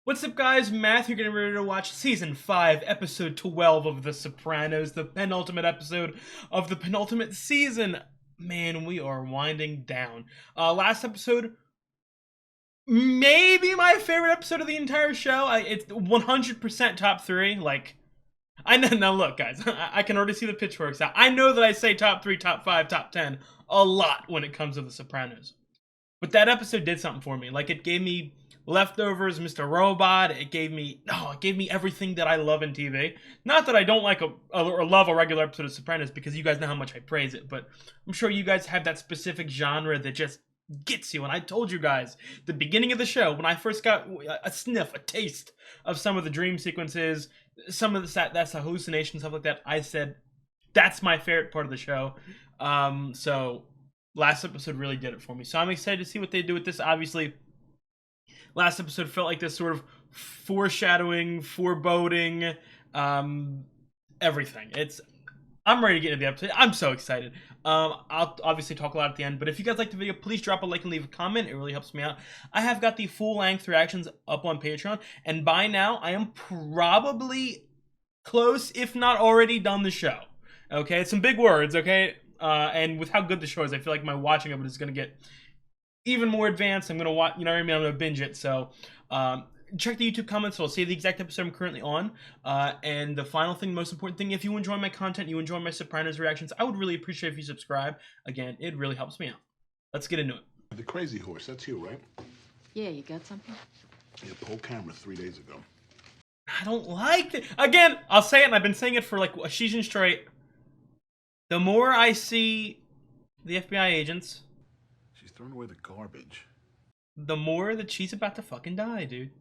What's up, guys? Matthew getting ready to watch Season 5, Episode 12 of The Sopranos, the penultimate episode of the penultimate season. Man, we are winding down. Last episode, maybe my favorite episode of the entire show. It's 100% top 3. I know, now look, guys, I can already see the pitchforks out. I know that I say top 3, top 5, top 10 a lot when it comes to The Sopranos. But that episode did something for me. It gave me Leftovers, Mr. Robot. It gave me everything that I love in TV. Not that I don't like or love a regular episode of Sopranos, because you guys know how much I praise it. But I'm sure you guys have that specific genre that just gets you. And I told you guys the beginning of the show, when I first got a taste of some of the dream sequences, some of that's the hallucination, stuff like that. I said that's my favorite part of the show. So last episode really did it for me. So I'm excited to see what they do with this. Obviously, last episode felt like this sort of foreshadowing, foreboding, everything. I'm ready to get into the episode. I'm so excited. I'll obviously talk a lot at the end, but if you guys like the video, please drop a like and leave a comment. It really helps me out. I have got the full-length reactions up on Patreon, and by now, I am probably close, if not already done the show. Okay, it's some big words, okay? And with how good the show is, I feel like my watching of it is going to get even more advanced. I'm going to watch, you know what I mean? I'm going to binge it. So, check the YouTube comments. So I'll see the exact episode I'm currently on. And the final thing, most important thing, if you enjoy my content, you enjoy my Sopranos reactions, I would really appreciate if you subscribe. Again, it really helps me out. Let's get into it. The crazy horse, that's you, right? Yeah, you got something? Yeah, pulled camera 3 days ago. I don't like it. Again, I'll say it, and I've been saying it for like a season straight. The more I see the FBI agents, She's thrown away the garbage. the more that she's about to fucking die, dude.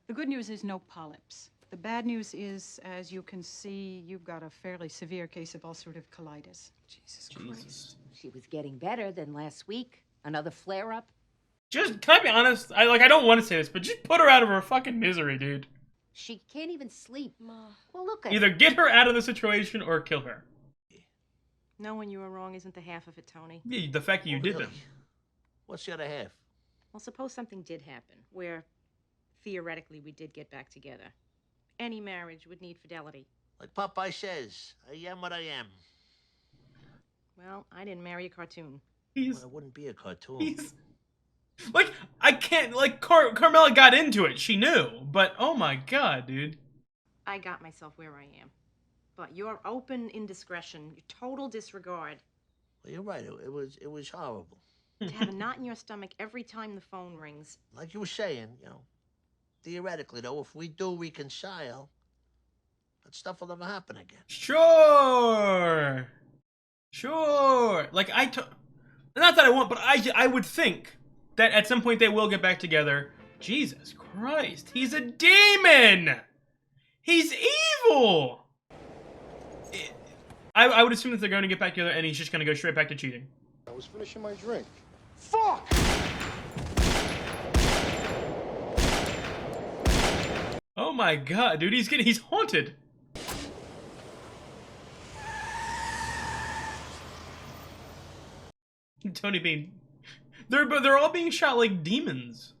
The good news is no polyps. The bad news is, as you can see, you've got a fairly severe case of ulcerative colitis. Jesus Jesus. Christ. She was getting better than last week. Another flare-up? Just, can I be honest? I don't want to say this, but just put her out of her fucking misery, dude. She can't even sleep. Well, look at Either get her out of the situation or kill her. Knowing you were wrong isn't the half of it, Tony. Yeah, the fact that you did really? that. What's the other half? Well, suppose something did happen, where theoretically we did get back together. Any marriage would need fidelity. Like Popeye says, I am what I am. Well, I didn't marry a cartoon. Well, it wouldn't be a cartoon. He's like, I can't, like, Carmela got into it. She knew. But, oh my god, dude. I got myself where I am. But your open indiscretion, your total disregard, Well, you're right. It was horrible. to have a knot in your stomach every time the phone rings. Like you were saying, theoretically, though, if we do reconcile, that stuff will never happen again. Sure. Like, not that I want, but I would think that at some point they will get back together. Jesus Christ. He's a demon. He's evil. I would assume that they're going to get back together and he's just going to go straight back to cheating. I was finishing my drink. Fuck! Oh my god, dude, he's haunted. Tony being, they're all being shot like demons.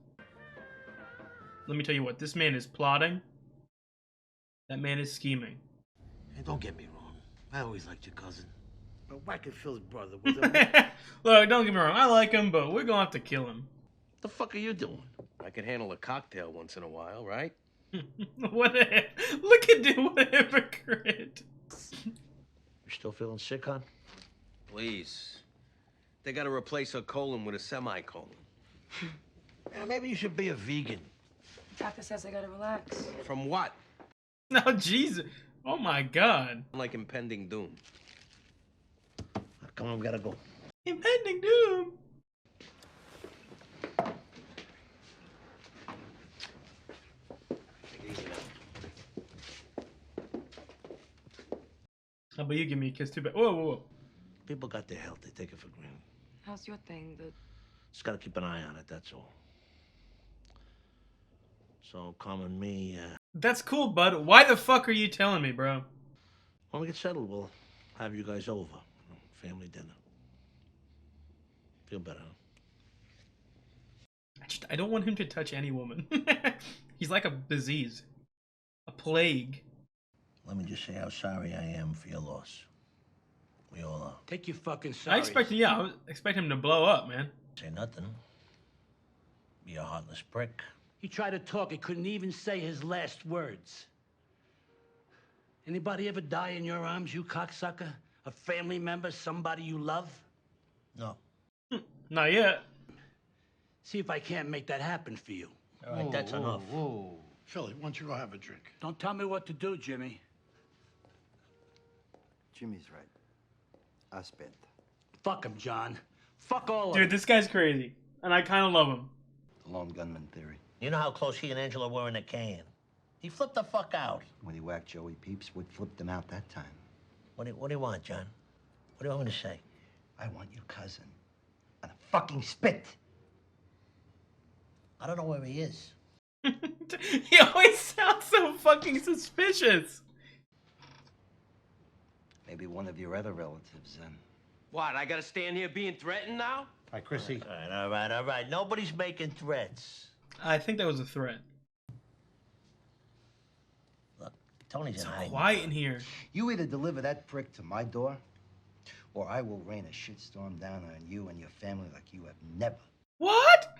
Let me tell you what, this man is plotting. That man is scheming. Hey, don't get me wrong. I always liked your cousin. But whacking Phil's brother was a... Look, don't get me wrong, I like him, but we're gonna have to kill him. What the fuck are you doing? I can handle a cocktail once in a while, right? Look at dude, what a hypocrite. You still feeling sick, hon? Please. They gotta replace her colon with a semicolon. Maybe you should be a vegan. Doctor says I gotta relax. From what? No, Jesus. Oh my god. Like impending doom. Come on, we gotta go. Impending doom. Take it easy now. How about you give me a kiss too bad? Whoa, whoa, whoa. People got their health. They take it for granted. How's your thing? Just gotta keep an eye on it, that's all. So, Carm and me, That's cool, bud. Why the fuck are you telling me, bro? when we get settled, we'll have you guys over. Family dinner. Feel better, huh? I don't want him to touch any woman. He's like a disease. A plague. Let me just say how sorry I am for your loss. We all are. Take your fucking sorry. I expect him to blow up, man. Say nothing. Be a heartless prick. He tried to talk. He couldn't even say his last words. Anybody ever die in your arms, you cocksucker? A family member, somebody you love? No. Not yet. See if I can't make that happen for you. All right, that's enough. Whoa. Philly, why don't you go have a drink? Don't tell me what to do, Jimmy. Jimmy's right. I spent. Fuck him, John. Fuck all of Dude, them. this guy's crazy. And I kind of love him. The lone gunman theory. You know how close he and Angela were in a can? He flipped the fuck out. When he whacked Joey Peeps, what flipped him out that time? What do you want, John? What do you want me to say? I want your cousin on a fucking spit. I don't know where he is. He always sounds so fucking suspicious. Maybe one of your other relatives, then. What, I gotta stand here being threatened now? All right, Chrissy. All right. Nobody's making threats. I think that was a threat. Look, Tony's in hiding. Quiet in here. You either deliver that prick to my door, or I will rain a shitstorm down on you and your family like you have never. What?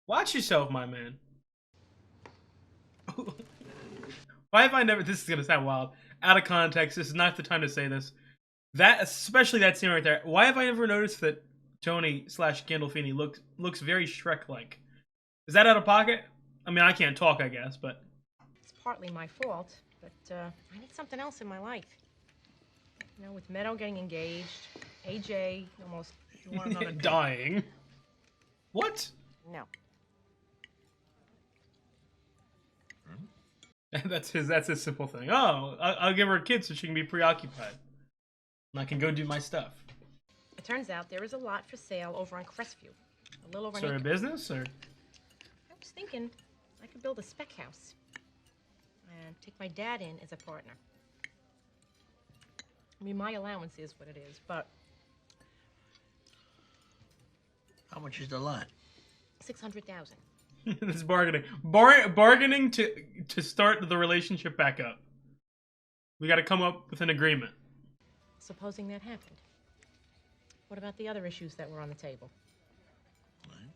Watch yourself, my man. Why have I never... This is going to sound wild. Out of context, this is not the time to say this. That, especially that scene right there. Why have I never noticed that Tony / Gandolfini looks very Shrek-like? Is that out of pocket? I mean, I can't talk, I guess, but... It's partly my fault, but I need something else in my life. You know, with Meadow getting engaged, AJ almost wanted another dying. What? No. That's his simple thing. Oh, I'll give her a kid so she can be preoccupied. And I can go do my stuff. It turns out there is a lot for sale over on Crestview. A little over an Start a acre. business, or? I was thinking I could build a spec house and take my dad in as a partner. I mean, my allowance is what it is, but How much is the lot? $600,000. This is bargaining. Bargaining to start the relationship back up. We got to come up with an agreement. Supposing that happened, what about the other issues that were on the table?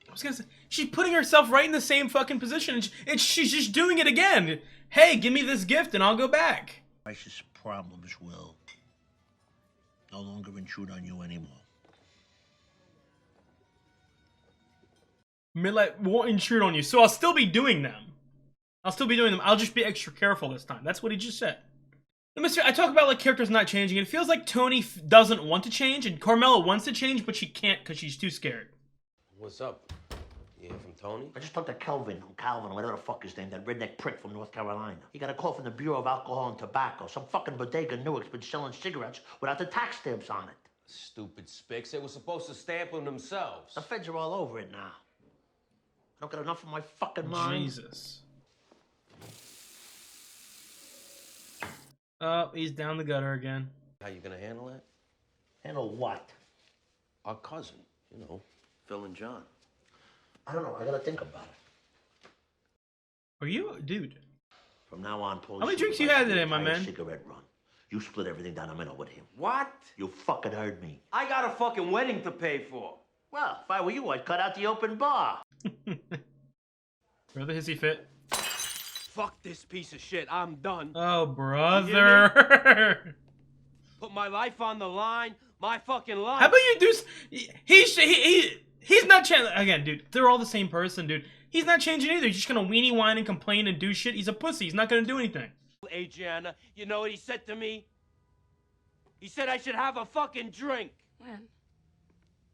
I was gonna say, she's putting herself right in the same fucking position, and she's just doing it again. Hey, give me this gift and I'll go back. Precious problems will no longer intrude on you anymore. Midlight won't intrude on you, so I'll still be doing them. I'll just be extra careful this time. That's what he just said. I talk about like characters not changing. It feels like Tony doesn't want to change, and Carmela wants to change, but she can't because she's too scared. What's up? You hear from Tony? I just talked to Calvin, whatever the fuck his name, that redneck prick from North Carolina. He got a call from the Bureau of Alcohol and Tobacco. Some fucking bodega Newark's been selling cigarettes without the tax stamps on it. Stupid spicks. They were supposed to stamp them themselves. The feds are all over it now. I don't get enough of my fucking mind. Jesus. Oh, he's down the gutter again. How you gonna handle that? Handle what? Our cousin, you know, Phil and John. I don't know. I gotta think about it. Are you, dude? From now on, Paul. How many drinks you had today, my man? Cigarette run. You split everything down the middle with him. What? You fucking heard me. I got a fucking wedding to pay for. Well, if I were you, I'd cut out the open bar. Brother hissy fit. Fuck this piece of shit. I'm done. Oh, brother. Put my life on the line. My fucking life. How about you do... He's not changing... Again, dude, they're all the same person, dude. He's not changing either. He's just gonna weenie whine and complain and do shit. He's a pussy. He's not gonna do anything. Adriana, you know what he said to me? He said I should have a fucking drink. When?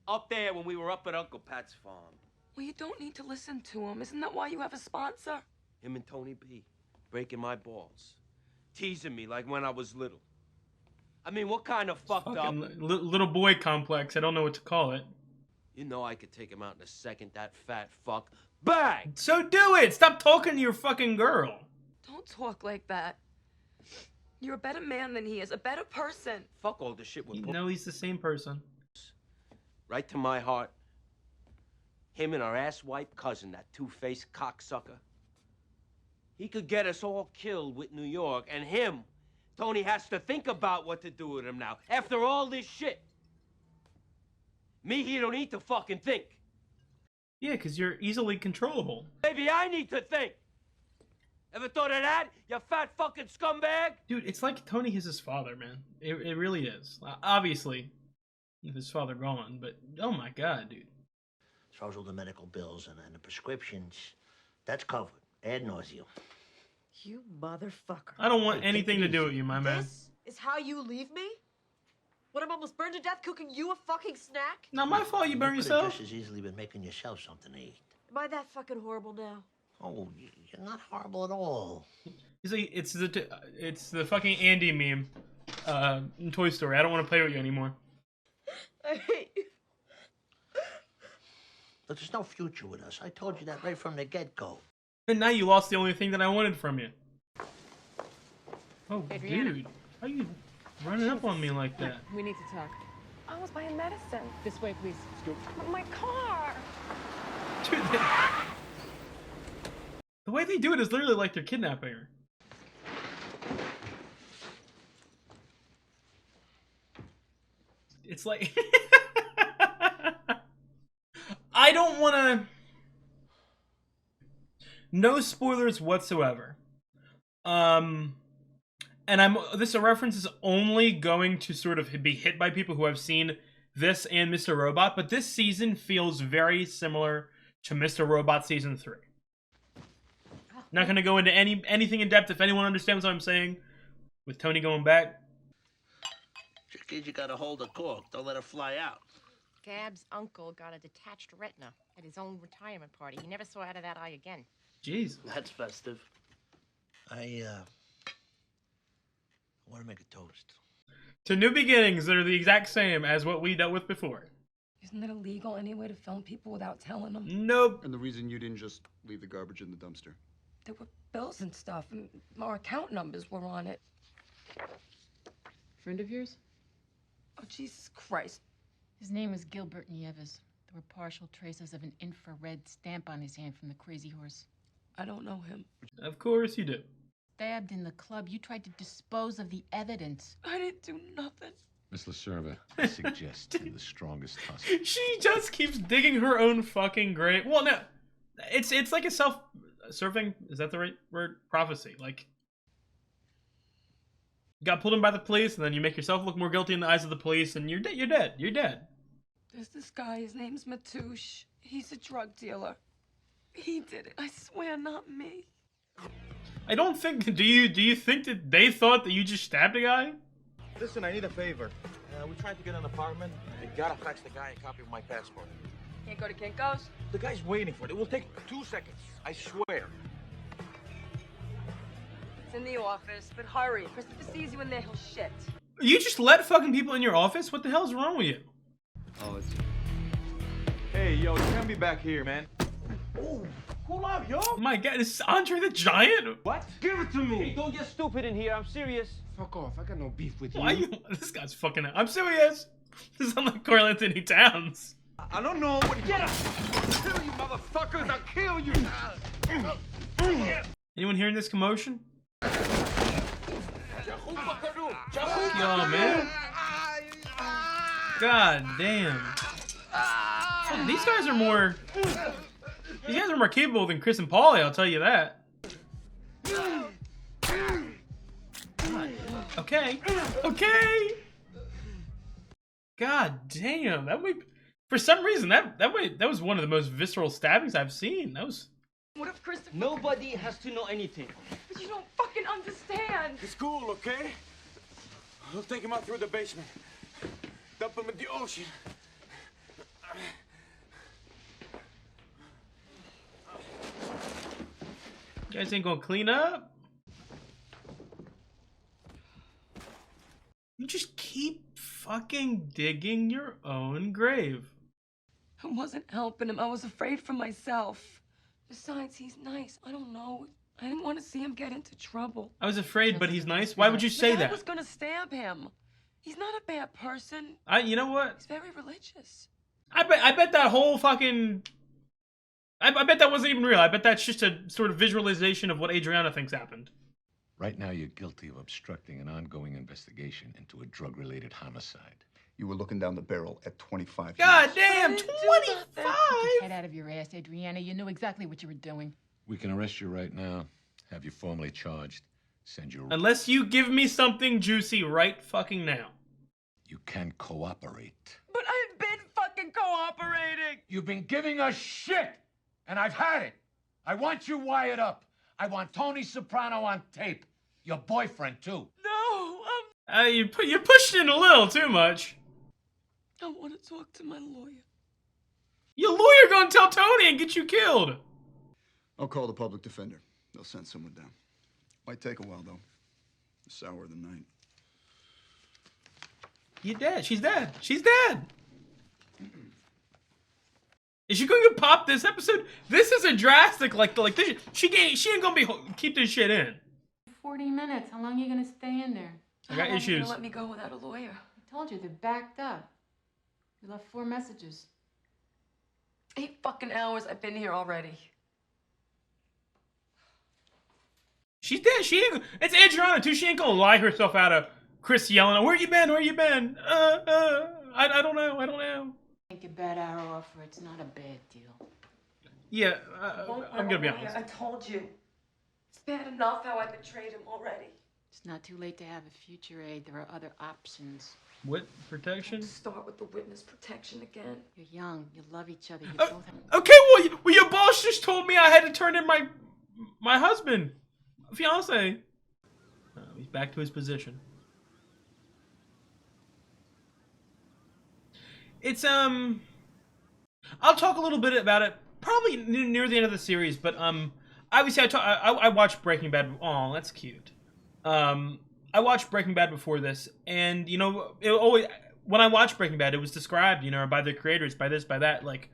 Up there when we were up at Uncle Pat's farm. Well, you don't need to listen to him. Isn't that why you have a sponsor? Him and Tony B. Breaking my balls. Teasing me like when I was little. I mean, what kind of fucked up... Little boy complex. I don't know what to call it. You know I could take him out in a second, that fat fuck. Bang! So do it! Stop talking to your fucking girl. Don't talk like that. You're a better man than he is, a better person. Fuck all this shit with... No, he's the same person. Right to my heart. Him and our asswipe cousin, that two-faced cocksucker. He could get us all killed with New York, and him, Tony has to think about what to do with him now. After all this shit. Me, he don't need to fucking think. Yeah, because you're easily controllable. Maybe I need to think. Ever thought of that, you fat fucking scumbag? Dude, it's like Tony is his father, man. It really is. Obviously, with his father gone, but oh my god, dude. As far as all the medical bills and the prescriptions, that's covered. Ad nauseum. You motherfucker. I don't want anything to do with you, my man. This is how you leave me? When I'm almost burned to death cooking you a fucking snack? Not my fault you burn could've yourself. just as easily been making yourself something to eat. Am I that fucking horrible now? Oh, you're not horrible at all. He's like, it's the fucking Andy meme in Toy Story. I don't want to play with you anymore. I hate you. But there's no future with us. I told you that right from the get-go. And now you lost the only thing that I wanted from you. Oh, Adriana. dude. How you running up on me like that? We need to talk. I was buying medicine. This way, please. But my car. Dude, the way they do it is literally like they're kidnapping her. It's like... I don't want to... No spoilers whatsoever. And this reference is only going to sort of be hit by people who have seen this and Mr. Robot, but this season feels very similar to Mr. Robot Season 3. Not going to go into anything in depth. If anyone understands what I'm saying, with Tony going back. Trick is you gotta hold the cork. Don't let it fly out. Gab's uncle got a detached retina at his own retirement party. He never saw out of that eye again. Jeez. That's festive. I want to make a toast. To new beginnings that are the exact same as what we dealt with before. Isn't it illegal anyway to film people without telling them? Nope. And the reason you didn't just leave the garbage in the dumpster? There were bills and stuff, and our account numbers were on it. Friend of yours? Oh, Jesus Christ. His name is Gilbert Nieves. There were partial traces of an infrared stamp on his hand from the crazy horse. I don't know him. Of course you do. Stabbed in the club. You tried to dispose of the evidence. I didn't do nothing. Miss LaServa, I suggest the strongest tusk. She just keeps digging her own fucking grave. Well, no. It's like a self-serving, is that the right word? Prophecy. Like, you got pulled in by the police, and then you make yourself look more guilty in the eyes of the police, and you're dead. You're dead. You're dead. There's this guy, his name's Matouche. He's a drug dealer. He did it. I swear, not me. I don't think. Do you think that they thought that you just stabbed a guy? Listen, I need a favor. We're trying to get an apartment. You gotta fax the guy a copy of my passport. Can't go to Kinko's? The guy's waiting for it. It will take 2 seconds. I swear. It's in the office, but hurry. Christopher sees you in there, he'll shit. You just let fucking people in your office? What the hell's wrong with you? Oh, it's... Hey, yo, you can't be back here, man. Oh, cool out, yo. My God, this is Andre the Giant? What? Give it to me. Hey, don't get stupid in here. I'm serious. Fuck off. I got no beef with you. Why you? This guy's fucking. I'm serious. This sounds like Carl Anthony Towns. I don't know what. Get up! I'll kill you, motherfuckers! I'll kill you! Anyone hearing this commotion? Yo, man. God damn. Oh, these guys are more. These guys are more capable than Chris and Paulie, I'll tell you that. Okay. Okay. God damn. That way, for some reason, that was one of the most visceral stabbings I've seen. That was. What if Christopher... Nobody has to know anything. But you don't fucking understand. It's cool, okay? We'll take him out through the basement. Dump him in the ocean. You guys ain't gonna clean up? You just keep fucking digging your own grave. I wasn't helping him. I was afraid for myself. Besides, he's nice. I don't know. I didn't want to see him get into trouble. I was afraid, but he's nice. Why would you say that? I was gonna stab him. He's not a bad person. You know what? He's very religious. I bet that whole fucking I bet that wasn't even real. I bet that's just a sort of visualization of what Adriana thinks happened. Right now, you're guilty of obstructing an ongoing investigation into a drug-related homicide. You were looking down the barrel at 25 God years. damn, 25! Head out of your ass, Adriana. You knew exactly what you were doing. We can arrest you right now, have you formally charged, send you... Unless you give me something juicy right fucking now. You can cooperate. But I've been fucking cooperating. You've been giving us shit, and I've had it. I want you wired up. I want Tony Soprano on tape. Your boyfriend, too. No, You pushed in a little too much. I want to talk to my lawyer. Your lawyer gonna tell Tony and get you killed. I'll call the public defender. They'll send someone down. Might take a while, though. The sour of the night. You're dead. She's dead. She's dead. Is she going to pop this episode? This is a drastic, like this. She ain't gonna keep this shit in. 40 minutes. How long are you gonna stay in there? I got How long issues. you gonna let me go without a lawyer? I told you they're backed up. You left 4 messages. 8 fucking hours. I've been here already. She's dead. She ain't. It's Adriana too. She ain't gonna lie herself out of Chris yelling, "Where you been? Where you been?" I don't know. I don't know. Take a bad hour offer. It's not a bad deal. Yeah, I'm gonna be honest. I told you. It's bad enough how I betrayed him already. It's not too late to have a future, Aid. There are other options. What protection? Start with the witness protection again. You're young. You love each other. You both have... Okay, well, your boss just told me I had to turn in my husband, fiance. He's back to his position. It's I'll talk a little bit about it probably near the end of the series, but obviously I watched Breaking Bad. Oh, that's cute. I watched Breaking Bad before this, and you know, when I watched Breaking Bad, it was described, you know, by the creators, by this, by that. Like,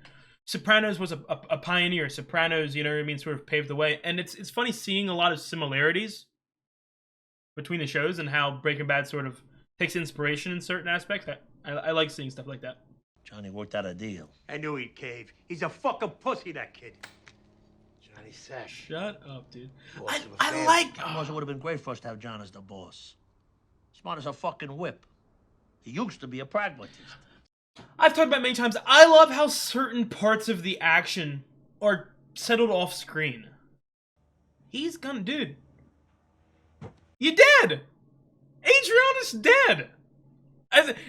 Sopranos was a pioneer. Sopranos, you know what I mean, sort of paved the way, and it's funny seeing a lot of similarities between the shows and how Breaking Bad sort of takes inspiration in certain aspects. I like seeing stuff like that. Johnny worked out a deal. I knew he'd cave. He's a fucking pussy, that kid. Johnny Sack. Shut up, dude. Boss of a I family. like... It would have been great for us to have John as the boss. Smart as a fucking whip. He used to be a pragmatist. I've talked about it many times. I love how certain parts of the action are settled off screen. He's gonna... Dude. You dead! Adriana's dead!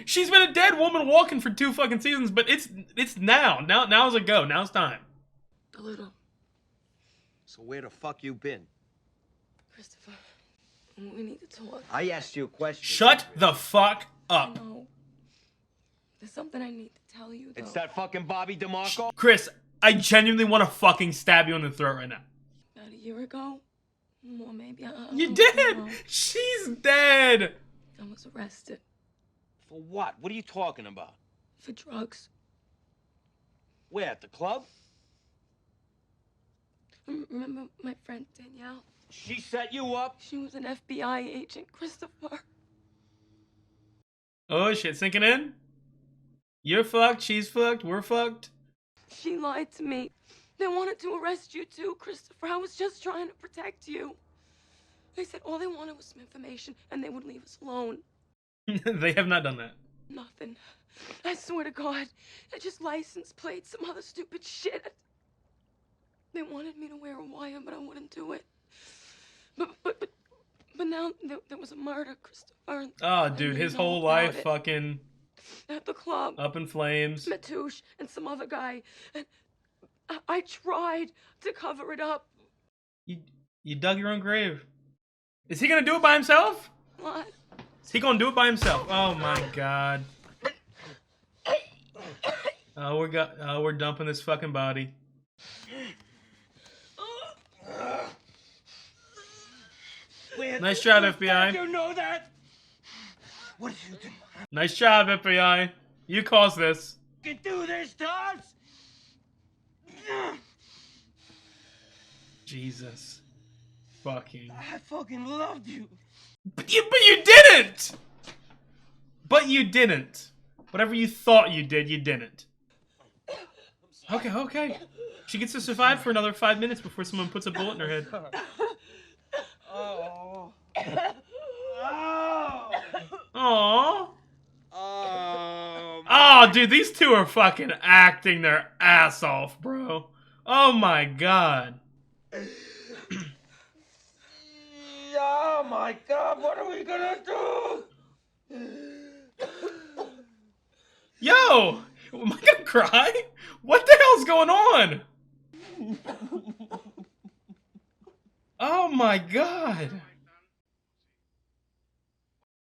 She's been a dead woman walking for 2 fucking seasons, but it's now. Now's a go. Now's time. A little. So where the fuck you been? Christopher, we need to talk. I asked you a question. Shut the fuck up. No. There's something I need to tell you, though. It's that fucking Bobby DeMarco? Chris, I genuinely want to fucking stab you in the throat right now. About a year ago? More maybe. You dead! She's dead! I was arrested. For what? What are you talking about? For drugs. Where, at the club? Remember my friend Danielle? She set you up? She was an FBI agent, Christopher. Oh shit, sinking in? You're fucked, she's fucked, we're fucked. She lied to me. They wanted to arrest you too, Christopher. I was just trying to protect you. They said all they wanted was some information and they would leave us alone. They have not done that. Nothing. I swear to God. I just license plates, some other stupid shit. They wanted me to wear a wire, but I wouldn't do it. But now there was a murder, Christopher. Oh, dude, his whole life fucking... At the club. Up in flames. Matouche and some other guy. And I tried to cover it up. You dug your own grave. Is he gonna do it by himself? What? Is he gonna do it by himself? Oh my god. Oh, we're dumping this fucking body. Nice job, FBI. You know that? What did you do? Nice job, FBI. You caused this. You can do this to us? Jesus. Fucking. I fucking loved you. But you didn't! But you didn't. Whatever you thought you did, you didn't. Okay, okay. She gets to survive for another 5 minutes before someone puts a bullet in her head. Oh. Aww. Oh, Oh, dude, these two are fucking acting their ass off, bro. Oh my god. Oh my God, what are we gonna do? Yo! Am I gonna cry? What the hell's going on? Oh my god.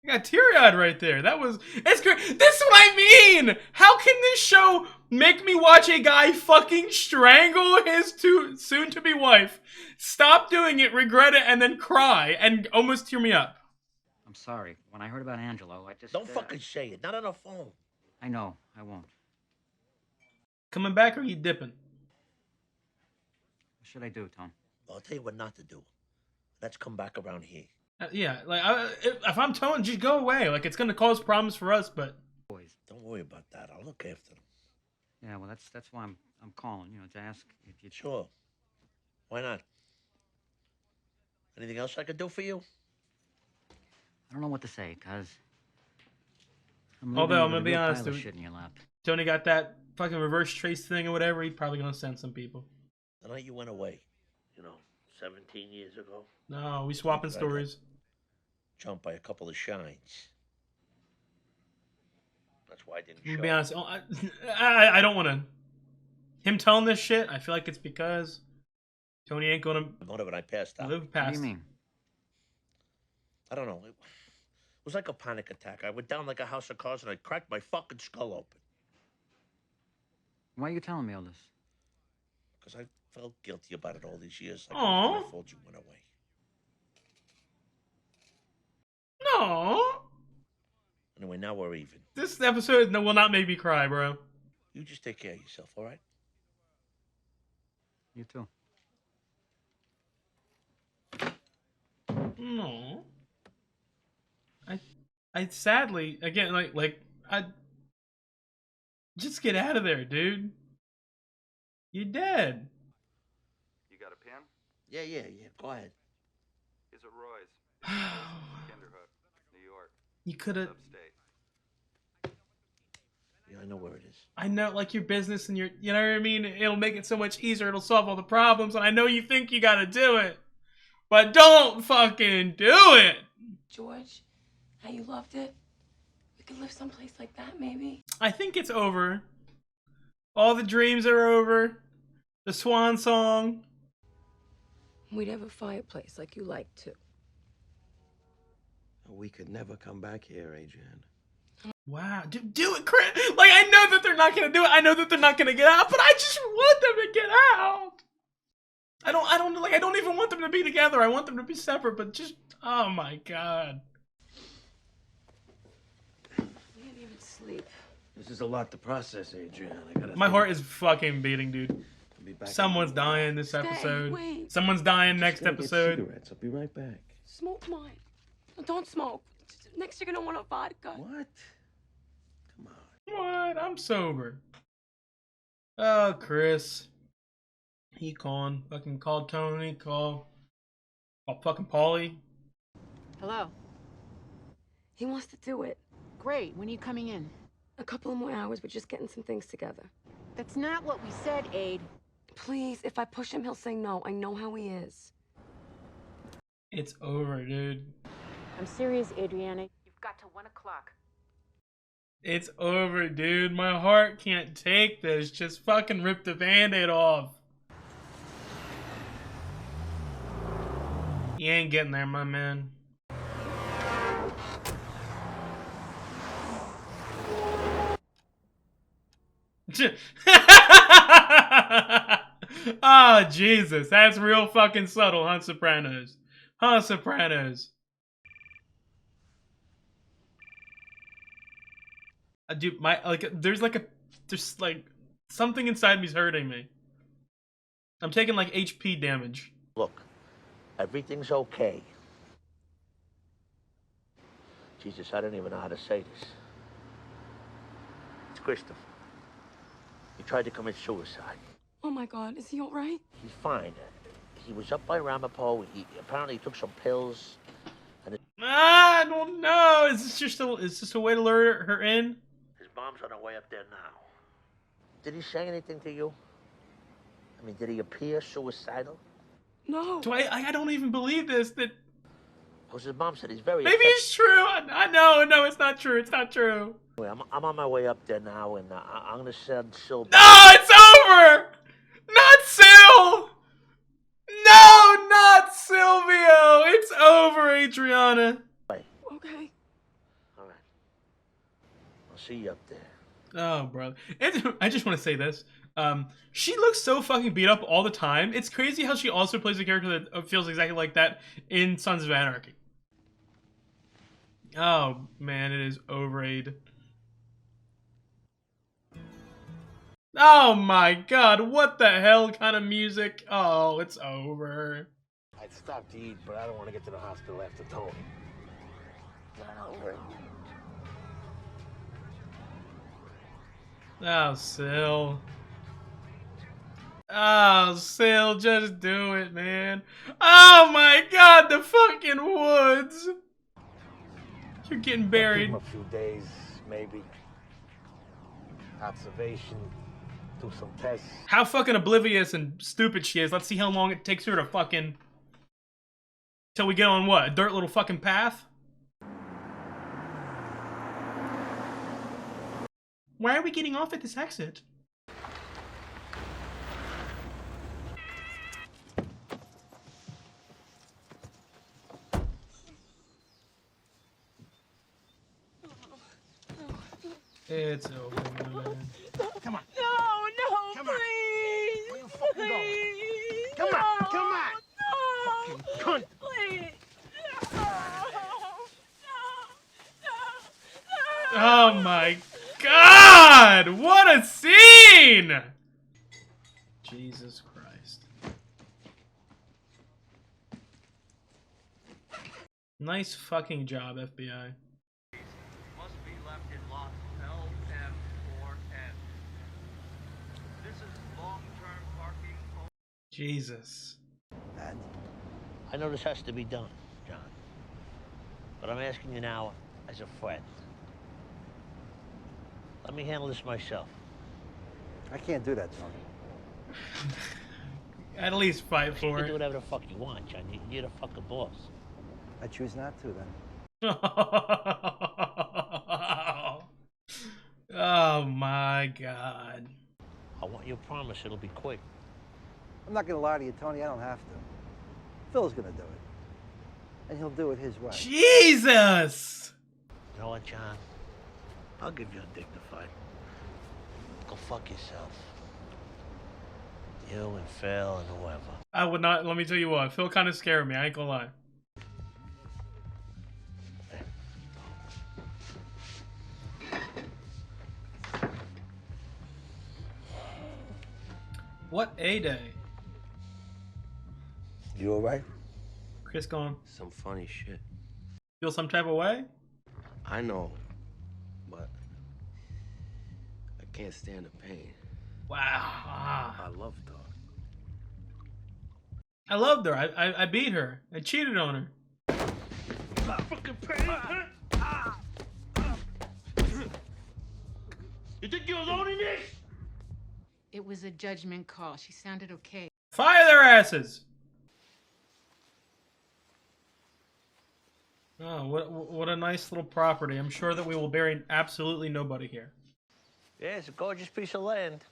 I got teary-eyed right there. It's great. This is what I mean! How can this show make me watch a guy fucking strangle his soon-to-be wife, stop doing it, regret it, and then cry, and almost tear me up? I'm sorry. When I heard about Angelo, I just... Don't fucking say it. Not on the phone. I know. I won't. Coming back or you dipping? What should I do, Tom? I'll tell you what not to do. Let's come back around here. Yeah, like, if I'm Tone, just go away. Like, it's gonna cause problems for us, but... Don't worry about that. I'll look after them. Yeah, well, that's why I'm calling, you know, to ask if you... Sure. Why not? Anything else I could do for you? I don't know what to say, cuz... Although, I'm gonna be honest, dude. dude, Shit in your lap. Tony got that fucking reverse trace thing or whatever, he's probably gonna send some people. The night you went away, 17 years ago. No, we swapping stories. Jumped by a couple of shines. That's why I didn't I'm show. gonna be honest, I don't wanna... Him telling this shit, I feel like it's because Tony ain't gonna When I passed out. live past. What do you mean? I don't know. It was like a panic attack. I went down like a house of cards and I cracked my fucking skull open. Why are you telling me all this? Because I felt guilty about it all these years. Like Aww. it was my fault you went away. No. Anyway, now we're even. This episode will not make me cry, bro. You just take care of yourself, all right? You too. No. I sadly, again, I just get out of there, dude. You're dead. You got a pen? Yeah. Go ahead. Is it Roy's? Kinderhook, New York. You could've... Upstate. Yeah, I know where it is. I know, like, your business and your... You know what I mean? It'll make it so much easier. It'll solve all the problems. And I know you think you gotta do it. But don't fucking do it! George, how you loved it? We could live someplace like that, maybe. I think it's over. All the dreams are over. The swan song. We'd have a fireplace like you like to. We could never come back here, Adrian. Wow, do it, Chris. Like, I know that they're not gonna do it. I know that they're not gonna get out, but I just want them to get out. I don't even want them to be together. I want them to be separate, but just, oh my god. We didn't even sleep. This is a lot to process, Adrian. My heart is fucking beating, dude. Be back. Someone's dying this Stay, episode. wait. Someone's dying next Gotta get episode. cigarettes. I'll be right back. Smoke mine. No, don't smoke. Next you're gonna want a vodka. What? What? I'm sober. Oh, Chris. He calling. Fucking called Tony. Call fucking Paulie. Hello. He wants to do it. Great. When are you coming in? A couple of more hours. We're just getting some things together. That's not what we said, Aid. Please, if I push him, he'll say no. I know how he is. It's over, dude. I'm serious, Adriana. You've got to 1 o'clock. It's over, dude. My heart can't take this. Just fucking rip the Band-Aid off. You ain't getting there, my man. Oh, Jesus. That's real fucking subtle, huh, Sopranos? Huh, Sopranos? Dude, there's something inside me's hurting me. I'm taking like HP damage. Look, everything's okay. Jesus, I don't even know how to say this. It's Christopher. He tried to commit suicide. Oh my God, is he all right? He's fine. He was up by Ramapo. He apparently took some pills. I don't know. Is this a way to lure her in? His mom's on her way up there now. Did he say anything to you? I mean, did he appear suicidal? No. I don't even believe this. That Because his mom said he's very. maybe it's true. I know. No, it's not true. It's not true. Anyway, I'm on my way up there now, and I'm gonna send Sil. No, it's over. Not Sil. No, not Silvio. It's over, Adriana. Okay. All right. I'll see you up there. Oh, brother. And I just want to say this. She looks so fucking beat up all the time. It's crazy how she also plays a character that feels exactly like that in Sons of Anarchy. Oh, man, it is overrated. Oh my god, what the hell kind of music? Oh, it's over. I'd stop to eat, but I don't want to get to the hospital after Tony. Not over. Oh, Sil. Oh, Sil, just do it, man. Oh my god, the fucking woods. You're getting buried. Give him a few days, maybe. Observation. Do some tests. How fucking oblivious and stupid she is. Let's see how long it takes her to fucking... till we get on what? A dirt little fucking path? Why are we getting off at this exit? It's over, man. Come on. No, Come on. please. Where you fucking going? Please. Come on, No, come on. No. Fucking cunt. Please. Oh my god! What a scene! Jesus Christ. Nice fucking job, FBI. Must be left in lot LM4N. This is long-term parking. Jesus. And? I know this has to be done, John. But I'm asking you now as a friend. Let me handle this myself. I can't do that, Tony. At least fight You for can do it. whatever the fuck you want, John. You're the fucking boss. I choose not to, then. Oh my god. I want your promise it'll be quick. I'm not gonna lie to you, Tony. I don't have to. Phil's gonna do it. And he'll do it his way. Jesus! You know what, John? I'll give you undignified. Go fuck yourself. You and Phil and whoever. I would not, let me tell you what, Phil kind of scared me, I ain't gonna lie. What a day. You alright? Chris gone. Some funny shit. Feel some type of way? I know, but I can't stand the pain. Wow. I love her. I loved her. I beat her. I cheated on her. Fucking pain. You think you're alone in this? It was a judgment call. She sounded okay. Fire their asses! Oh, what a nice little property. I'm sure that we will bury absolutely nobody here. Yeah, it's a gorgeous piece of land.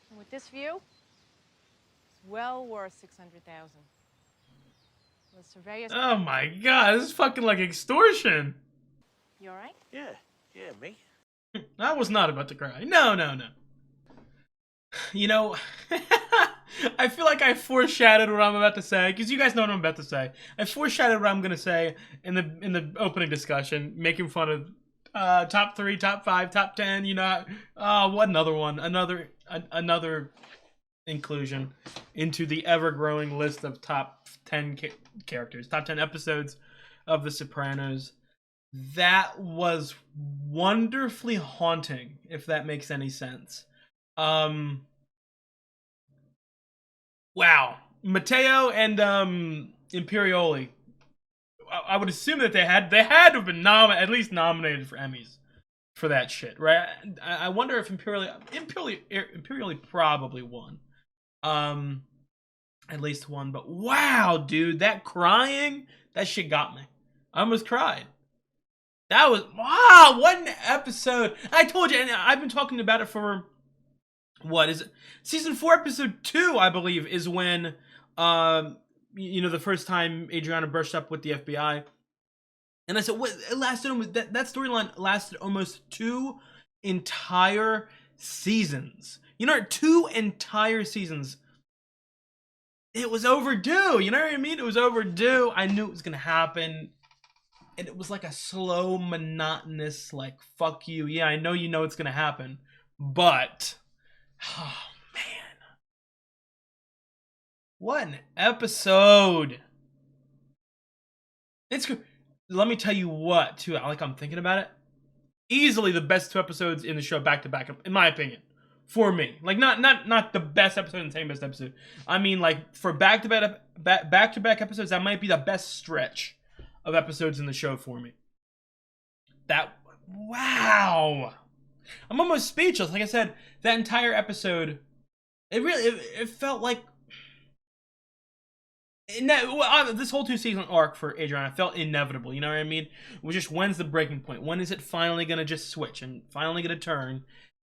And with this view, it's well worth $600,000. The surveyor's... Oh my god, this is fucking like extortion. You all right? Yeah, me. I was not about to cry. No, no, no. You know, I feel like I foreshadowed what I'm about to say, because you guys know what I'm about to say. I foreshadowed what I'm going to say in the opening discussion, making fun of top 3, top 5, top 10, you know. What another one? Another inclusion into the ever-growing list of top 10 characters, top 10 episodes of The Sopranos. That was wonderfully haunting, if that makes any sense. Wow, Matteo and Imperioli. I would assume that they had to have been at least nominated for Emmys for that shit, right? I wonder if Imperioli probably won, at least one. But wow, dude, that shit got me. I almost cried. That was wow, what an episode! I told you, and I've been talking about it for what is it? Season 4, episode 2, I believe, is when the first time Adriana brushed up with the FBI. And I said, what it lasted almost that storyline lasted almost 2 entire seasons. 2 entire seasons. It was overdue. You know what I mean? It was overdue. I knew it was gonna happen. And it was like a slow, monotonous, like, fuck you. Yeah, I know you know it's gonna happen. But oh man. What an episode. Let me tell you what, too, I'm thinking about it. Easily the best 2 episodes in the show back to back, in my opinion. For me. Like, not the best episode and the same best episode. I mean, like, for back to back episodes, that might be the best stretch of episodes in the show for me. Wow. I'm almost speechless. Like I said, that entire episode, it felt like this whole 2-season arc for Adriana felt inevitable. You know what I mean? It was just, when's the breaking point? When is it finally gonna just switch and finally gonna turn?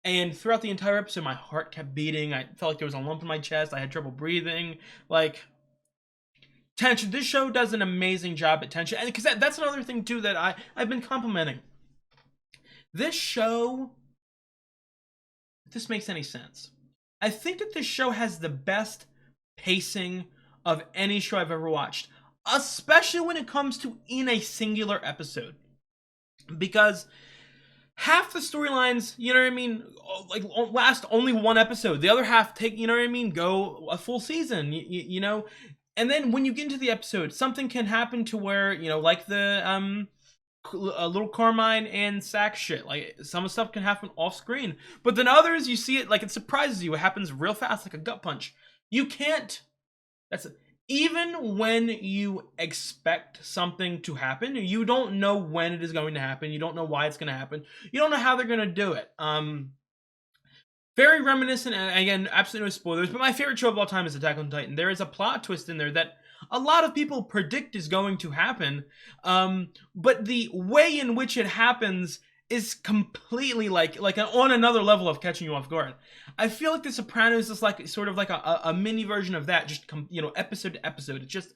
And throughout the entire episode, my heart kept beating. I felt like there was a lump in my chest. I had trouble breathing. Like, tension. This show does an amazing job at tension, and because that's another thing too that I've been complimenting. This show, if this makes any sense, I think that this show has the best pacing of any show I've ever watched, especially when it comes to in a singular episode, because half the storylines, you know what I mean, like, last only 1 episode. The other half take, you know what I mean, go a full season, you know. And then when you get into the episode, something can happen to where, like the little Carmine and Sack shit. Like, some stuff can happen off screen. But then others, you see it, like, it surprises you. It happens real fast, like a gut punch. You can't, even when you expect something to happen, you don't know when it is going to happen. You don't know why it's going to happen. You don't know how they're going to do it. Very reminiscent, and again, absolutely no spoilers, but my favorite show of all time is Attack on Titan. There is a plot twist in there that a lot of people predict is going to happen, but the way in which it happens is completely on another level of catching you off guard. I feel like The Sopranos is like sort of like a mini version of that, just episode to episode. It's just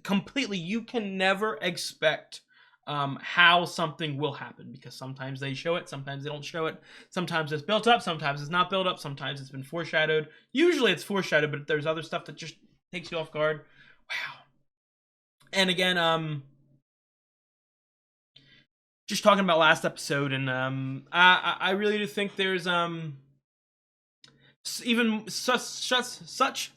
completely, you can never expect how something will happen, because sometimes they show it, sometimes they don't show it, sometimes it's built up, sometimes it's not built up, sometimes it's been foreshadowed. Usually it's foreshadowed, but there's other stuff that just takes you off guard. Wow. And again, just talking about last episode, and I really do think there's even such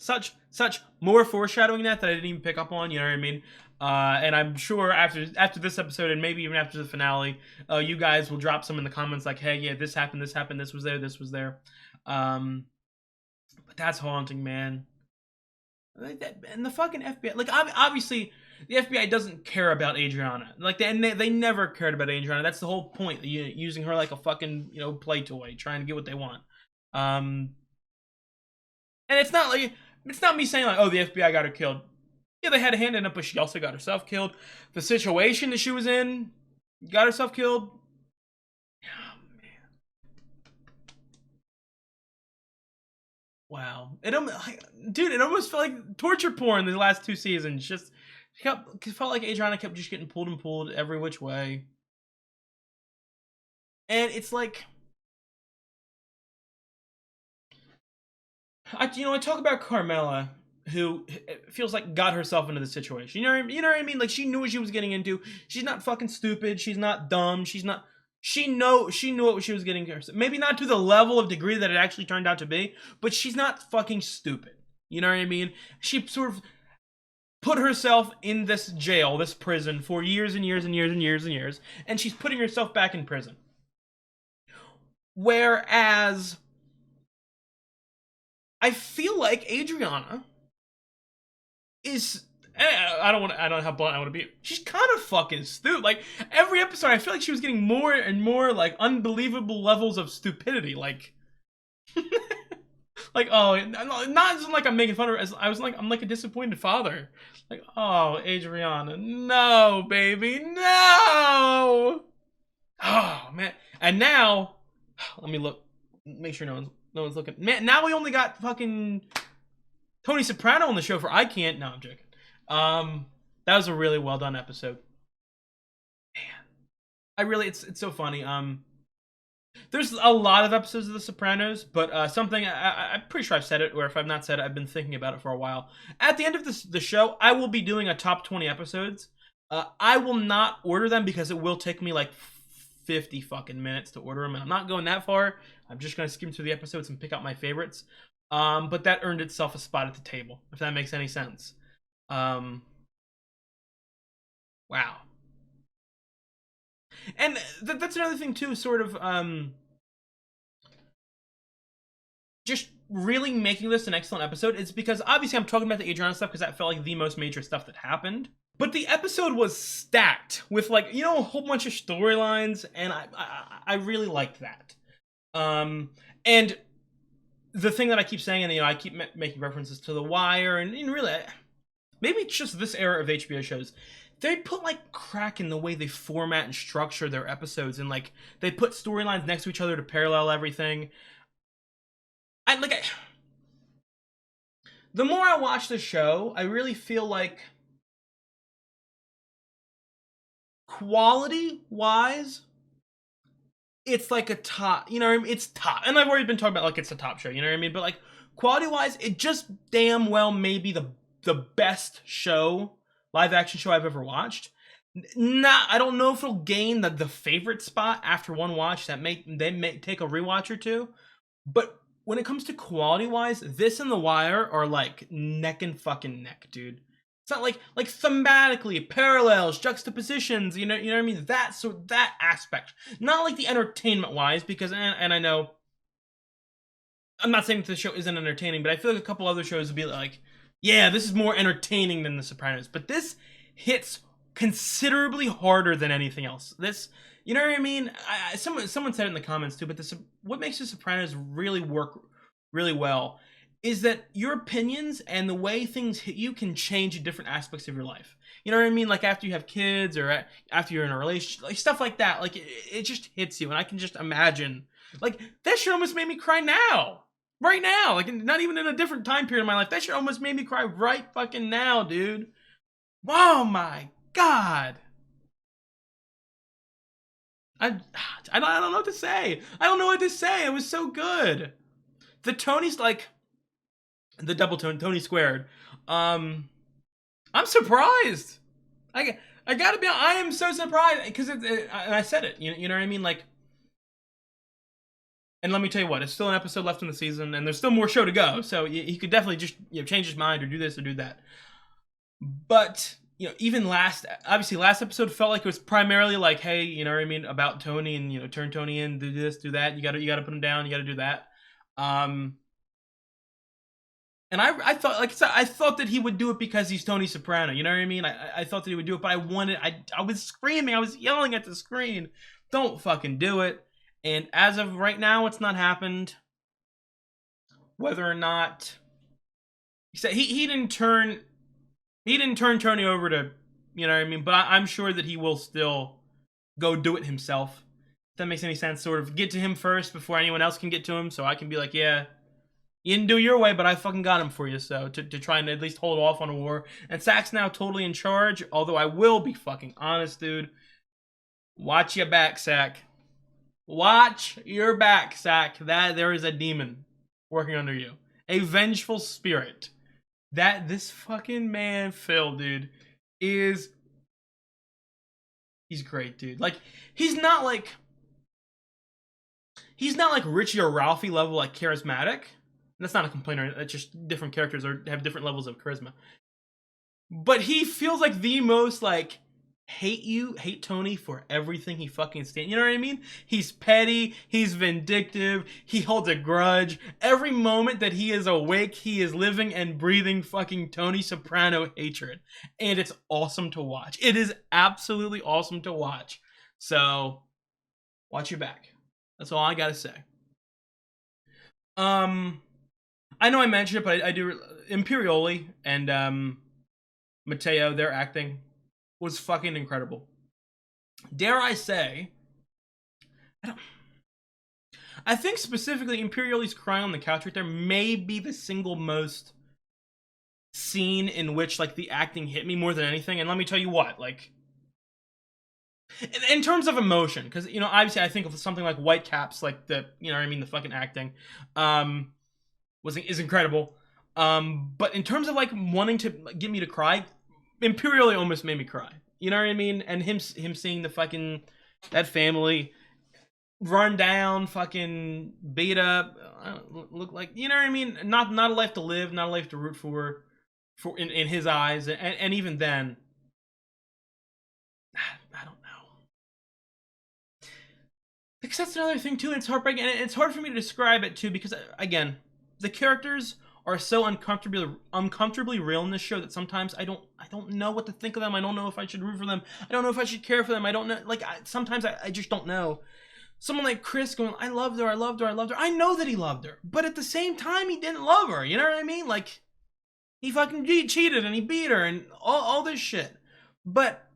more foreshadowing that I didn't even pick up on. You know what I mean? And I'm sure after this episode, and maybe even after the finale, you guys will drop some in the comments like, hey, yeah, this happened, this was there. But that's haunting, man. And the fucking FBI, like, obviously, the FBI doesn't care about Adriana. Like, they never cared about Adriana. That's the whole point, using her like a fucking, play toy, trying to get what they want. And it's not me saying like, oh, the FBI got her killed. Yeah, they had a hand in it, but she also got herself killed. The situation that she was in got herself killed. Oh, man. Wow. It almost felt like torture porn the last 2 seasons. Just it felt like Adriana kept just getting pulled and pulled every which way. And it's like, I talk about Carmela, who feels like got herself into the situation. You know what I mean? Like, she knew what she was getting into. She's not fucking stupid. She's not dumb. She knew what she was getting into. Maybe not to the level of degree that it actually turned out to be, but she's not fucking stupid. You know what I mean? She sort of put herself in this jail, this prison, for years and years and years and years and years, and she's putting herself back in prison. Whereas I feel like Adriana is, I don't know how blunt I want to be. She's kind of fucking stupid. Like, every episode, I feel like she was getting more and more, like, unbelievable levels of stupidity. Like, like, oh, not as like I'm making fun of her, as I'm like a disappointed father. Like, oh, Adriana, no, baby, no. Oh, man. And now, let me look, make sure no one's looking. Man, now we only got fucking Tony Soprano on the show for I Can't. No, I'm joking. That was a really well done episode. Man, it's so funny. There's a lot of episodes of The Sopranos, but something I'm pretty sure I've said it, or if I've not said it, I've been thinking about it for a while. At the end of the show, I will be doing a top 20 episodes. I will not order them because it will take me like 50 fucking minutes to order them, and I'm not going that far. I'm just gonna skim through the episodes and pick out my favorites. But that earned itself a spot at the table, if that makes any sense. Wow. And that's another thing too, sort of just really making this an excellent episode. It's because obviously I'm talking about the Adriana stuff because that felt like the most major stuff that happened. But the episode was stacked with, like, you know, a whole bunch of storylines, and I really liked that. And the thing that I keep saying, and you know, I keep making references to The Wire, and really, maybe it's just this era of HBO shows. They put like crack in the way they format and structure their episodes, and like they put storylines next to each other to parallel everything. The more I watch the show, I really feel like quality-wise, it's like a top, you know what I mean? It's top. And I've already been talking about like it's a top show, you know what I mean? But like quality-wise, it just damn well may be the best show, live action show I've ever watched. I don't know if it'll gain the favorite spot after one watch. They may take a rewatch or two. But when it comes to quality-wise, this and The Wire are like neck and fucking neck, dude. It's not like thematically, parallels, juxtapositions, you know what I mean? That aspect. Not like the entertainment-wise, because, and I know, I'm not saying that the show isn't entertaining, but I feel like a couple other shows would be like, yeah, this is more entertaining than The Sopranos. But this hits considerably harder than anything else. This, you know what I mean? Someone said it in the comments too, but what makes The Sopranos really work really well is that your opinions and the way things hit you can change different aspects of your life. You know what I mean? Like after you have kids or after you're in a relationship, like stuff like that. Like it just hits you, and I can just imagine. Like that show almost made me cry now. Right now. Like not even in a different time period of my life. That show almost made me cry right fucking now, dude. Oh my God. I don't know what to say. I don't know what to say. It was so good. The Tony's like the double Tony squared. I'm surprised. I gotta be. I am so surprised because and I said it. You know what I mean? Like, and let me tell you what. It's still an episode left in the season, and there's still more show to go. So he could definitely just change his mind or do this or do that. But even last episode felt like it was primarily like, hey, you know what I mean, about Tony and turn Tony in, do this, do that. You gotta put him down. You gotta do that. And I thought, like I said, I thought that he would do it because he's Tony Soprano. You know what I mean? I thought that he would do it, but I was screaming. I was yelling at the screen. Don't fucking do it. And as of right now, it's not happened. Whether or not he said he didn't turn Tony over to, you know what I mean? But I'm sure that he will still go do it himself. If that makes any sense. Sort of get to him first before anyone else can get to him, so I can be like, yeah, you didn't do your way, but I fucking got him for you. So to try and at least hold off on a war. And Sack's now totally in charge. Although I will be fucking honest, dude. Watch your back, Sack. Watch your back, Sack. That there is a demon working under you. A vengeful spirit. That this fucking man, Phil, dude, he's great, dude. Like, he's not like Richie or Ralphie level, like, charismatic. That's not a complainer. It's just different characters have different levels of charisma. But he feels like the most, like, hate Tony for everything he fucking stands. You know what I mean? He's petty, he's vindictive, he holds a grudge. Every moment that he is awake, he is living and breathing fucking Tony Soprano hatred. And it's awesome to watch. It is absolutely awesome to watch. So, watch your back. That's all I gotta say. I know I mentioned it, but I do. Imperioli and Matteo, their acting was fucking incredible. Dare I say, I think specifically Imperioli's crying on the couch right there may be the single most scene in which like the acting hit me more than anything. And let me tell you what, like, in terms of emotion, because, you know, obviously I think of something like Whitecaps, like the, you know what I mean, the fucking acting, is incredible. But in terms of like wanting to get me to cry, Imperioli almost made me cry. You know what I mean? And him seeing the fucking, that family run down, fucking beat up, look like, you know what I mean? Not a life to live, not a life to root for in his eyes, and even then, I don't know. Because that's another thing too, and it's heartbreaking, and it's hard for me to describe it too, because again, the characters are so uncomfortably real in this show that sometimes I don't know what to think of them. I don't know if I should root for them. I don't know if I should care for them. I don't know. Like, sometimes I just don't know. Someone like Chris going, I loved her, I loved her, I loved her. I know that he loved her, but at the same time, he didn't love her. You know what I mean? Like, he fucking cheated and he beat her and all this shit. But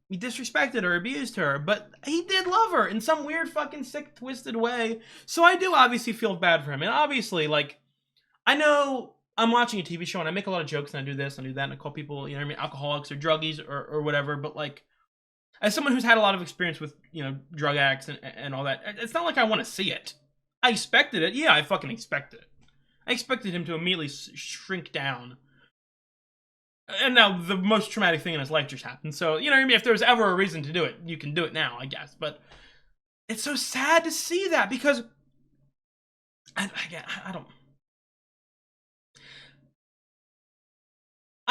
he disrespected her, abused her, but he did love her in some weird fucking sick, twisted way. So I do obviously feel bad for him. And obviously, like, I know I'm watching a TV show and I make a lot of jokes and I do this and I do that and I call people, you know what I mean, alcoholics or druggies or whatever, but like, as someone who's had a lot of experience with, you know, drug addicts and all that, it's not like I want to see it. I expected it. Yeah, I fucking expected it. I expected him to immediately shrink down. And now the most traumatic thing in his life just happened. So, you know what I mean? If there's ever a reason to do it, you can do it now, I guess. But it's so sad to see that because I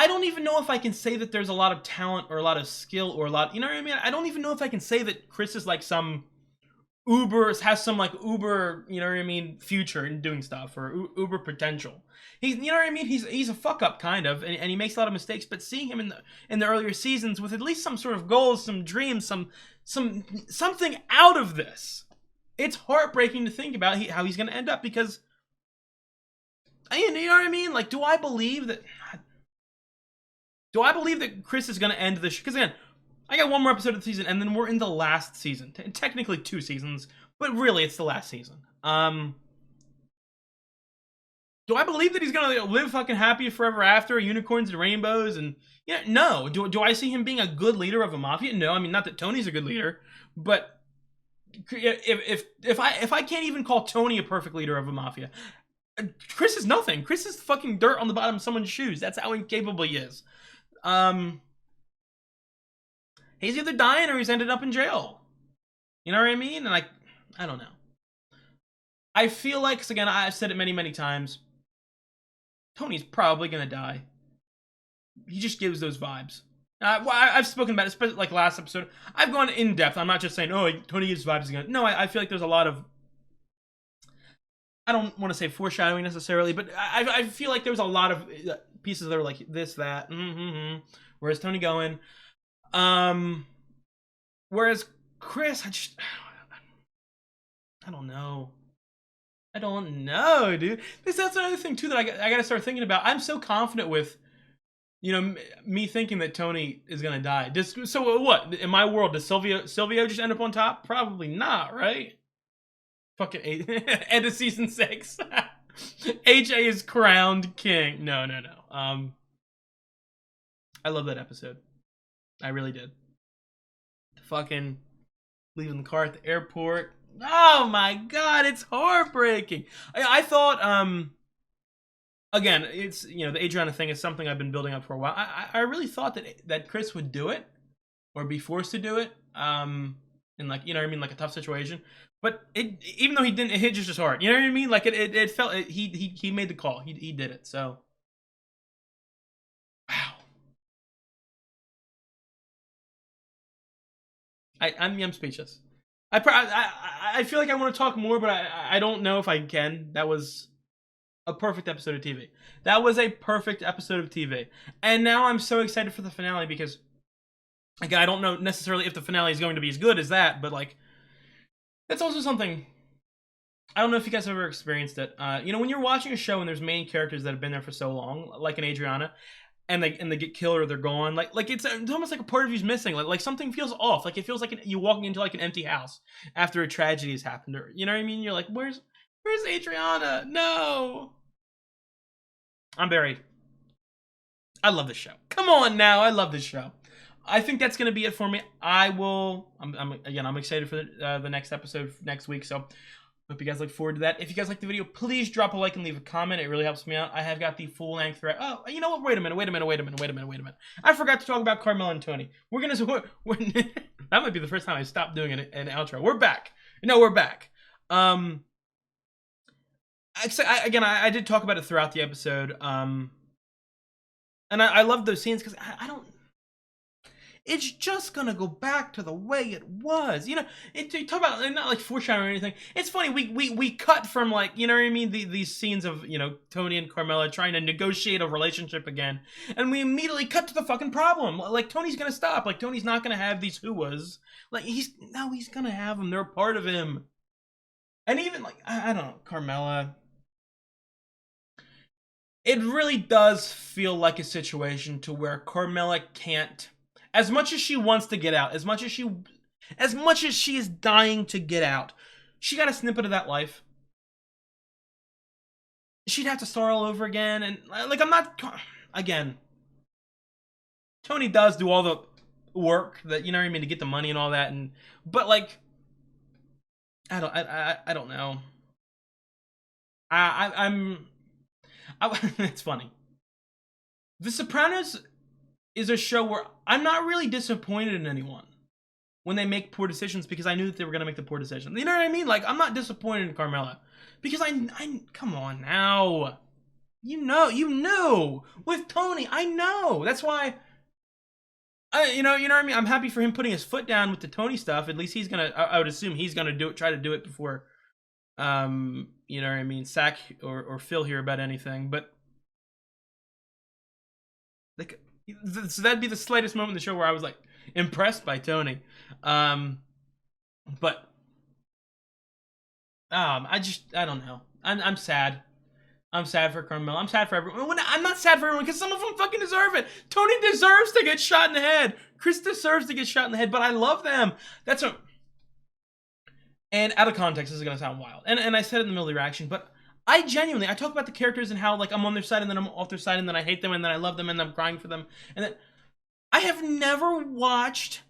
don't even know if I can say that there's a lot of talent or a lot of skill or a lot, you know what I mean? I don't even know if I can say that Chris is like some has some like uber, you know what I mean, future in doing stuff or uber potential. He's, you know what I mean? He's a fuck up kind of, and he makes a lot of mistakes. But seeing him in the earlier seasons with at least some sort of goals, some dreams, something out of this, it's heartbreaking to think about how he's going to end up because, you know what I mean? Like, do I believe that Chris is going to end this? Because again, I got one more episode of the season, and then we're in the last season. Technically 2 seasons, but really it's the last season. Do I believe that he's gonna live fucking happy forever after, unicorns and rainbows, and yeah, no. Do I see him being a good leader of a mafia? No, I mean, not that Tony's a good leader, but if I can't even call Tony a perfect leader of a mafia, Chris is nothing. Chris is fucking dirt on the bottom of someone's shoes. That's how incapable he is. He's either dying or he's ended up in jail. You know what I mean? And I don't know. I feel like, because again, I've said it many, many times, Tony's probably gonna die. He just gives those vibes. I've spoken about it, especially like last episode. I've gone in depth. I'm not just saying, oh, Tony gives vibes again. No, I feel like there's a lot of, I don't want to say foreshadowing necessarily, but I feel like there's a lot of pieces that are like this, that, where's Tony going? Whereas Chris, I don't know. I don't know, dude. That's another thing too that I gotta start thinking about. I'm so confident with, you know, me thinking that Tony is gonna die. So what? In my world, does Silvio just end up on top? Probably not, right? Fucking end of season 6. AJ is crowned king. No. I love that episode. I really did. Fucking leaving the car at the airport. Oh my god, it's heartbreaking. I thought, again, it's, you know, the Adriana thing is something I've been building up for a while. I really thought that Chris would do it, or be forced to do it, in like, you know what I mean, like a tough situation. But even though he didn't, it hit just as hard. You know what I mean? Like it felt, he made the call. He did it. So, wow. I'm speechless. I feel like I want to talk more, but I don't know if I can. That was a perfect episode of TV. That was a perfect episode of TV. And now I'm so excited for the finale because, again, I don't know necessarily if the finale is going to be as good as that, but like, that's also something. I don't know if you guys have ever experienced it. You know, when you're watching a show and there's main characters that have been there for so long, like an Adriana, and they get killed or they're gone, like it's almost like a part of you's missing. Like something feels off. Like it feels like you walking into like an empty house after a tragedy has happened, or you know what I mean? You're like, where's Adriana? No. I'm buried. I love this show. Come on now, I love this show. I think that's gonna be it for me. I'm excited for the next episode next week. So hope you guys look forward to that. If you guys like the video, please drop a like and leave a comment. It really helps me out. I have got the full length thread. Oh, you know what? Wait a minute. I forgot to talk about Carmela and Tony. That might be the first time I stopped doing an outro. We're back. No, we're back. I did talk about it throughout the episode. And I love those scenes because I don't. It's just gonna go back to the way it was. You know, you talk about not like foreshadowing or anything. It's funny, we cut from like, you know what I mean, these scenes of, you know, Tony and Carmela trying to negotiate a relationship again, and we immediately cut to the fucking problem. Like Tony's gonna stop. Like Tony's not gonna have these who-was. Like he's gonna have them. They're a part of him. And even like I don't know, Carmela. It really does feel like a situation to where Carmela can't. As much as she wants to get out, as much as she is dying to get out, she got a snippet of that life. She'd have to start all over again, and like again. Tony does do all the work that, you know what I mean, to get the money and all that, but like, I don't know. It's funny. The Sopranos is a show where I'm not really disappointed in anyone when they make poor decisions because I knew that they were going to make the poor decision. You know what I mean? Like, I'm not disappointed in Carmela because I come on now. You know, with Tony, I know. That's why, you know what I mean? I'm happy for him putting his foot down with the Tony stuff. At least he's going to, I would assume he's going to try to do it before, you know what I mean, Sack or Phil hear about anything. But, like, so that'd be the slightest moment in the show where I was like impressed by Tony, but I don't know. I'm sad. I'm sad for Carmela. I'm sad for everyone. I'm not sad for everyone because some of them fucking deserve it. Tony deserves to get shot in the head. Chris deserves to get shot in the head. But I love them. That's what. And out of context, this is gonna sound wild. And I said it in the middle of the reaction, but I talk about the characters and how, like, I'm on their side and then I'm off their side and then I hate them and then I love them and I'm crying for them. And then I have never watched,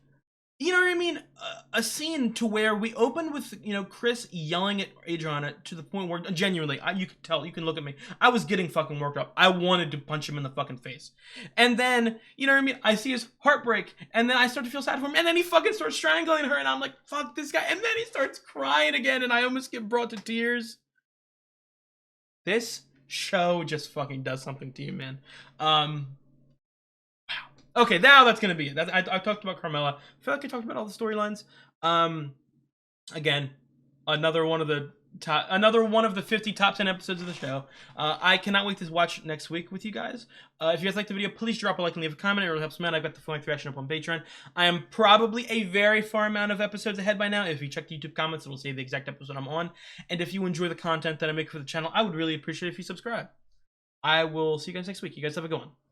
you know what I mean, a scene to where we opened with, you know, Chris yelling at Adriana to the point where, genuinely, you could tell, you can look at me, I was getting fucking worked up. I wanted to punch him in the fucking face. And then, you know what I mean, I see his heartbreak and then I start to feel sad for him and then he fucking starts strangling her and I'm like, fuck this guy. And then he starts crying again and I almost get brought to tears. This show just fucking does something to you, man. Wow. Okay, now that's gonna be it. I talked about Carmela. I feel like I talked about all the storylines. Again, another one of the 50 top 10 episodes of the show. I cannot wait to watch next week with you guys. If you guys like the video, please drop a like and leave a comment. It really helps me out. I've got the full length reaction up on Patreon. I am probably a very far amount of episodes ahead by now. If you check the YouTube comments, it'll say the exact episode I'm on. And if you enjoy the content that I make for the channel, I would really appreciate it if you subscribe. I will see you guys next week. You guys have a good one.